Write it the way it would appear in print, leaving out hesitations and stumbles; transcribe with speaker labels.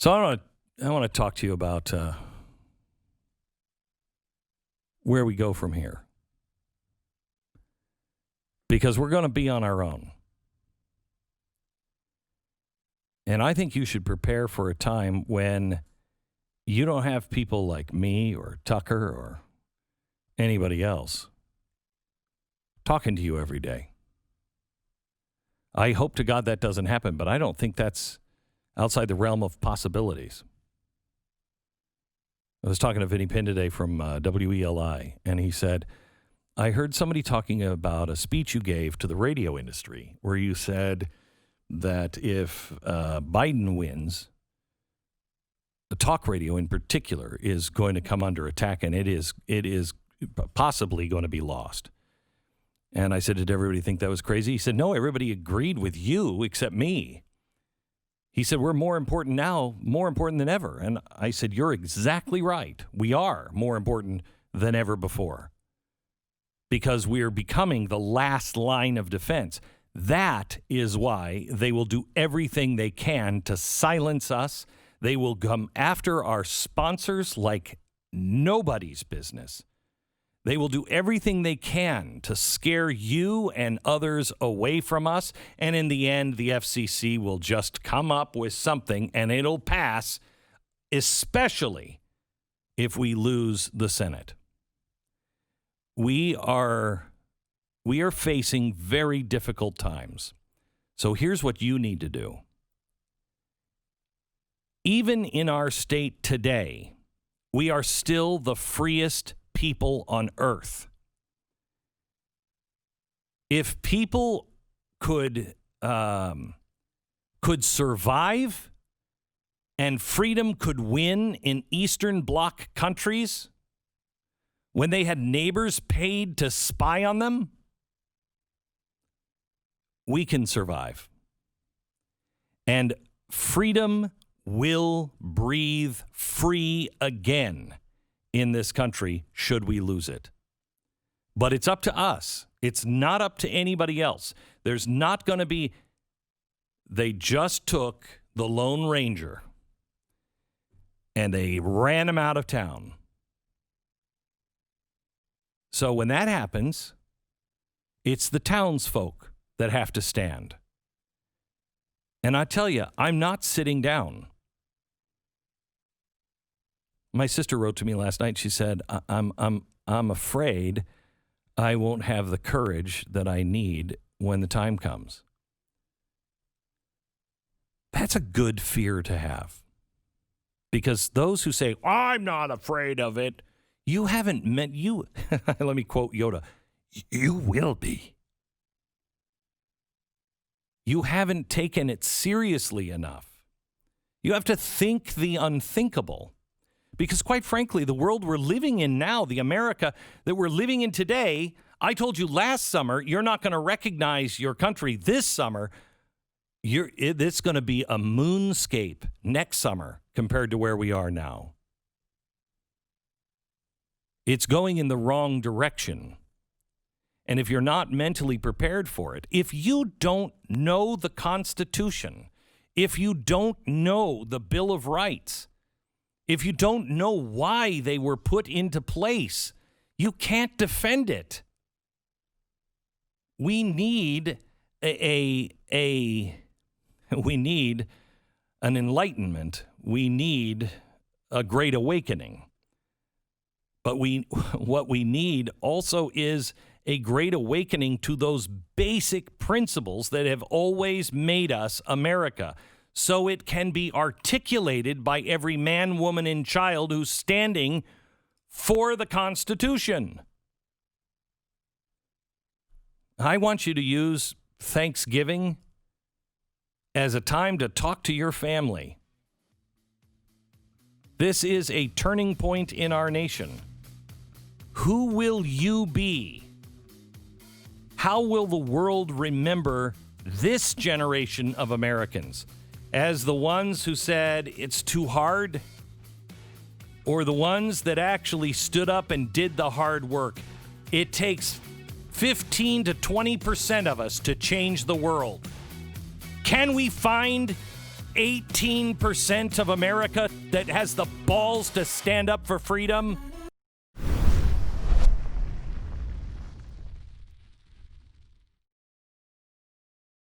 Speaker 1: So I want to talk to you about where we go from here. Because we're going to be on our own. And I think you should prepare for a time when you don't have people like me or Tucker or anybody else talking to you every day. I hope to God that doesn't happen, but I don't think that's outside the realm of possibilities. I was talking to Vinny Pinn today from WELI, and he said, I heard somebody talking about a speech you gave to the radio industry where you said that if Biden wins, the talk radio in particular is going to come under attack, and it is possibly going to be lost. And I said, did everybody think that was crazy? He said, no, everybody agreed with you except me. He said, we're more important now, more important than ever. And I said, you're exactly right. We are more important than ever before because we are becoming the last line of defense. That is why they will do everything they can to silence us. They will come after our sponsors like nobody's business. They will do everything they can to scare you and others away from us. And in the end, the FCC will just come up with something and it'll pass, especially if we lose the Senate. We are facing very difficult times. So here's what you need to do. Even in our state today, we are still the freest people on earth. If people could survive and freedom could win in Eastern Bloc countries when they had neighbors paid to spy on them, we can survive. And freedom will breathe free again in this country should we lose it. But it's up to us. It's not up to anybody else. There's not going to be... They just took the Lone Ranger and they ran him out of town. So when that happens, it's the townsfolk that have to stand. And I tell you, I'm not sitting down. My sister wrote to me last night. She said, I'm afraid I won't have the courage that I need when the time comes. That's a good fear to have. Because those who say, I'm not afraid of it, you haven't meant you. Let me quote Yoda. You will be. You haven't taken it seriously enough. You have to think the unthinkable. Because quite frankly, the world we're living in now, the America that we're living in today, I told you last summer, you're not going to recognize your country this summer. It's going to be a moonscape next summer compared to where we are now. It's going in the wrong direction. And if you're not mentally prepared for it, if you don't know the Constitution, if you don't know the Bill of Rights, if you don't know why they were put into place, you can't defend it. We need we need an enlightenment. We need a great awakening. But what we need also is a great awakening to those basic principles that have always made us America, so it can be articulated by every man, woman, and child who's standing for the Constitution. I want you to use Thanksgiving as a time to talk to your family. This is a turning point in our nation. Who will you be? How will the world remember this generation of Americans? As the ones who said it's too hard, or the ones that actually stood up and did the hard work? It takes 15 to 20% of us to change the world. Can we find 18% of America that has the balls to stand up for freedom